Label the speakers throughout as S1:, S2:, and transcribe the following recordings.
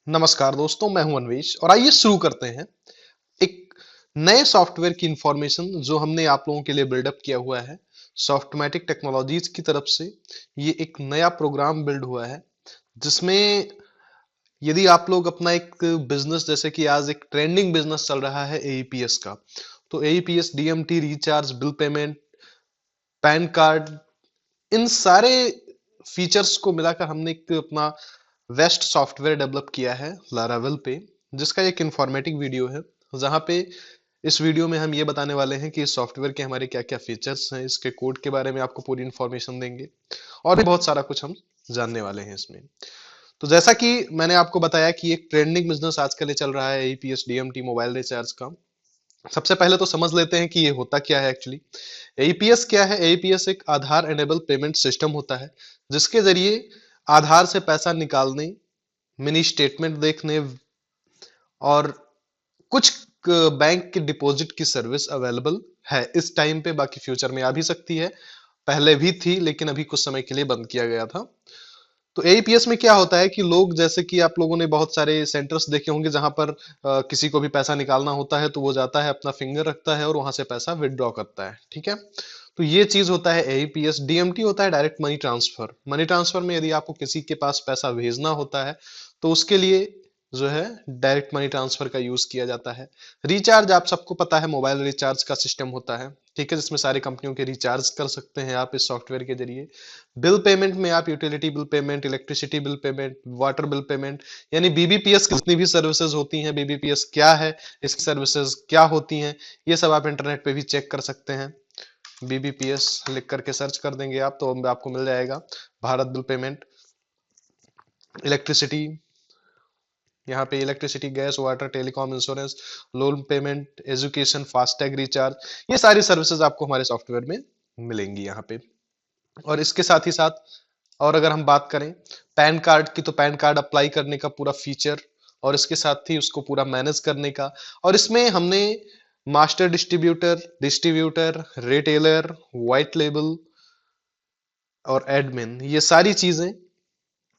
S1: नमस्कार दोस्तों, मैं हूं अन्वेश और आइए शुरू करते हैं एक नए सॉफ्टवेयर की इंफॉर्मेशन जो हमने आप लोगों के लिए बिल्डअप किया हुआ है। सॉफ्टमैटिक टेक्नोलॉजीज की तरफ से ये एक नया प्रोग्राम बिल्ड हुआ है जिसमें यदि आप लोग अपना एक बिजनेस, जैसे कि आज एक ट्रेंडिंग बिजनेस चल रहा है एईपीएस का, तो AEPS, DMT, recharge, bill payment, PAN card, इन सारे फीचर्स को मिलाकर हमने एक अपना वेस्ट सॉफ्टवेयर डेवलप किया है लारावेल पे, जिसका एक इंफॉर्मेटिव वीडियो है जहां पे इस वीडियो में हम ये बताने वाले हैं कि इस सॉफ्टवेयर के हमारे क्या क्या फीचर्स हैं, इसके कोड के बारे में आपको पूरी इंफॉर्मेशन देंगे और भी बहुत सारा कुछ हम जानने वाले हैं इसमें। तो जैसा कि मैंने आपको बताया कि एक ट्रेंडिंग बिजनेस आजकल ये चल रहा है एईपीएस डीएमटी मोबाइल रिचार्ज का। सबसे पहले तो समझ लेते हैं कि ये होता क्या है एक्चुअली। एईपीएस क्या है? एईपीएस एक आधार एनेबल पेमेंट सिस्टम होता है जिसके जरिए आधार से पैसा निकालने, मिनी स्टेटमेंट देखने और कुछ बैंक की डिपॉजिट की सर्विस अवेलेबल है इस टाइम पे। बाकी फ्यूचर में आ भी सकती है, पहले भी थी लेकिन अभी कुछ समय के लिए बंद किया गया था। तो एईपीएस में क्या होता है कि लोग, जैसे कि आप लोगों ने बहुत सारे सेंटर्स देखे होंगे जहां पर किसी को भी पैसा निकालना होता है तो वो जाता है, अपना फिंगर रखता है और वहां से पैसा विदड्रॉ करता है। ठीक है, तो ये चीज होता है एईपीएस। डीएमटी होता है direct money transfer. Money transfer में यदि आपको किसी के पास पैसा भेजना होता है तो उसके लिए जो है डायरेक्ट मनी ट्रांसफर का यूज किया जाता है। रिचार्ज आप सबको पता है, मोबाइल रिचार्ज का सिस्टम होता है। ठीक है, जिसमें सारी कंपनियों के रिचार्ज कर सकते हैं आप इस सॉफ्टवेयर के जरिए। बिल पेमेंट में आप utility bill payment, electricity bill payment, water bill payment, यानी बीबीपीएस की जितनी भी सर्विसेज होती हैं, बीबीपीएस क्या है, इसकी सर्विसेज क्या होती हैं, ये सब आप इंटरनेट पे भी चेक कर सकते हैं। बीबीपीएस लिख करके सर्च कर देंगे आप तो आपको मिल जाएगा। भारत बिल पेमेंट, इलेक्ट्रिसिटी, यहाँ पे electricity, gas, water, telecom, insurance, loan payment, education, FASTag recharge, ये सारी सर्विसेज आपको हमारे सॉफ्टवेयर में मिलेंगी यहाँ पे। और इसके साथ ही साथ और अगर हम बात करें पैन कार्ड की, तो पैन कार्ड अप्लाई करने का पूरा फीचर और इसके साथ ही उसको पूरा मैनेज करने का। और इसमें हमने master distributor, retailer, white label और एडमिन, ये सारी चीजें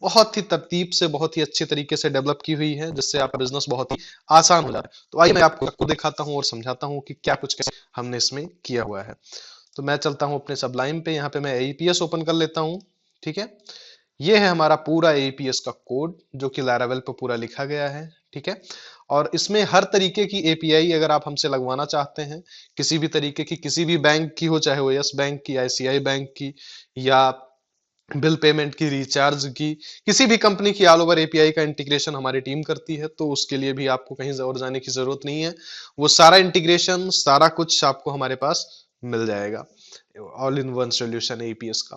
S1: बहुत ही तरतीब से, बहुत ही अच्छे तरीके से डेवलप की हुई है जिससे आपका बिजनेस बहुत ही आसान हो जाता है। तो आइए मैं आपको दिखाता हूं और समझाता हूं कि क्या कुछ हमने इसमें किया हुआ है। तो मैं चलता हूं अपने सबलाइम पे, यहाँ पे मैं एईपीएस ओपन कर लेता हूं। ठीक है, ये है हमारा पूरा एईपीएस का कोड जो कि लैरावेल पे पूरा लिखा गया है। ठीक है, और इसमें हर तरीके की एपीआई अगर आप हमसे लगवाना चाहते हैं, किसी भी तरीके की, किसी भी बैंक की हो, चाहे वो यस बैंक की, आईसीआई बैंक की, या बिल पेमेंट की, रिचार्ज की, किसी भी कंपनी की, ऑल ओवर एपीआई का इंटीग्रेशन हमारी टीम करती है। तो उसके लिए भी आपको कहीं और जाने की जरूरत नहीं है, वो सारा इंटीग्रेशन, सारा कुछ आपको हमारे पास मिल जाएगा, all in one solution APS का।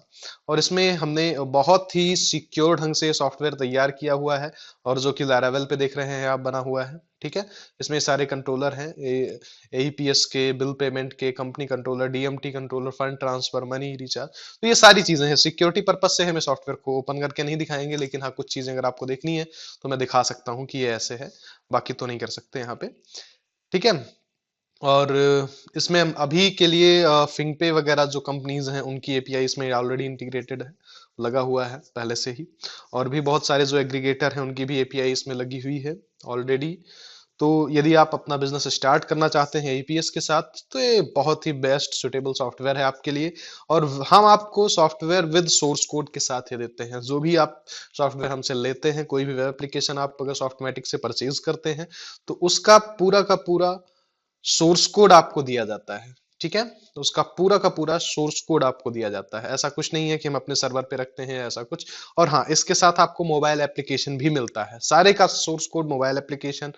S1: और इसमें हमने बहुत ही सिक्योर ढंग से सॉफ्टवेयर तैयार किया हुआ है और जो कि लैरावेल पे देख रहे हैं आप बना हुआ है। ठीक है, इसमें सारे कंट्रोलर हैं एईपीएस के, बिल पेमेंट के, company controller, DMT controller, fund transfer, money recharge. तो ये सारी चीजें हैं। सिक्योरिटी पर्पज से हमें सॉफ्टवेयर को ओपन करके नहीं दिखाएंगे, लेकिन हाँ कुछ चीजें अगर आपको देखनी है तो मैं दिखा सकता हूँ कि ये ऐसे है, बाकी तो नहीं कर सकते यहाँ पे। ठीक है, और इसमें हम अभी के लिए फिंगपे वगैरह जो कंपनीज हैं उनकी एपीआई इसमें ऑलरेडी इंटीग्रेटेड है, लगा हुआ है पहले से ही। और भी बहुत सारे जो एग्रीगेटर हैं उनकी भी एपीआई इसमें लगी हुई है ऑलरेडी। तो यदि आप अपना बिजनेस स्टार्ट करना चाहते हैं एपीएस के साथ तो ये बहुत ही बेस्ट सुटेबल सॉफ्टवेयर है आपके लिए। और हम आपको सॉफ्टवेयर विद सोर्स कोड के साथ ही देते हैं। जो भी आप सॉफ्टवेयर हमसे लेते हैं, कोई भी वेब एप्लीकेशन आप अगर सॉफ्टमेटिक से परचेज करते हैं तो उसका पूरा का पूरा सोर्स कोड आपको दिया जाता है। ठीक है, तो उसका पूरा का पूरा सोर्स कोड आपको दिया जाता है। ऐसा कुछ नहीं है कि हम अपने सर्वर पे रखते हैं ऐसा कुछ। और हाँ, इसके साथ आपको मोबाइल एप्लीकेशन भी मिलता है, सारे का सोर्स कोड, मोबाइल एप्लीकेशन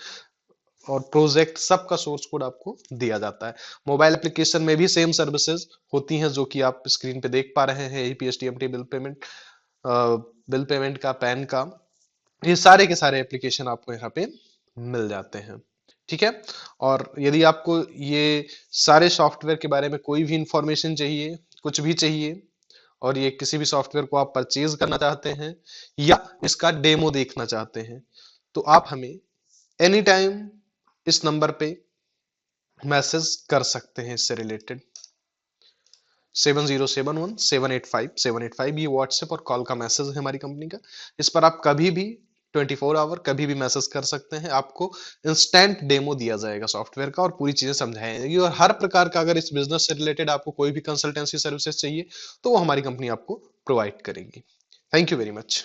S1: और प्रोजेक्ट, सबका सोर्स कोड आपको दिया जाता है। मोबाइल एप्लीकेशन में भी सेम सर्विसेज होती हैं जो कि आप स्क्रीन पे देख पा रहे हैं, एपीएस, टीएमटी, बिल पेमेंट का, पैन का, ये सारे के सारे एप्लीकेशन आपको यहाँ पे मिल जाते हैं। ठीक है, और यदि आपको ये सारे सॉफ्टवेयर के बारे में कोई भी इंफॉर्मेशन चाहिए, कुछ भी चाहिए, और ये किसी भी सॉफ्टवेयर को आप परचेज करना चाहते हैं या इसका डेमो देखना चाहते हैं तो आप हमें एनी टाइम इस नंबर पे मैसेज कर सकते हैं। इससे रिलेटेड 7071 785 785, ये व्हाट्सएप और कॉल का मैसेज है हमारी कंपनी का। इस पर आप कभी भी 24 आवर कभी भी मैसेज कर सकते हैं, आपको इंस्टेंट डेमो दिया जाएगा सॉफ्टवेयर का और पूरी चीजें समझाई जाएगी। और हर प्रकार का अगर इस बिजनेस से रिलेटेड आपको कोई भी कंसल्टेंसी सर्विसेज चाहिए तो वो हमारी कंपनी आपको प्रोवाइड करेगी। Thank you very much.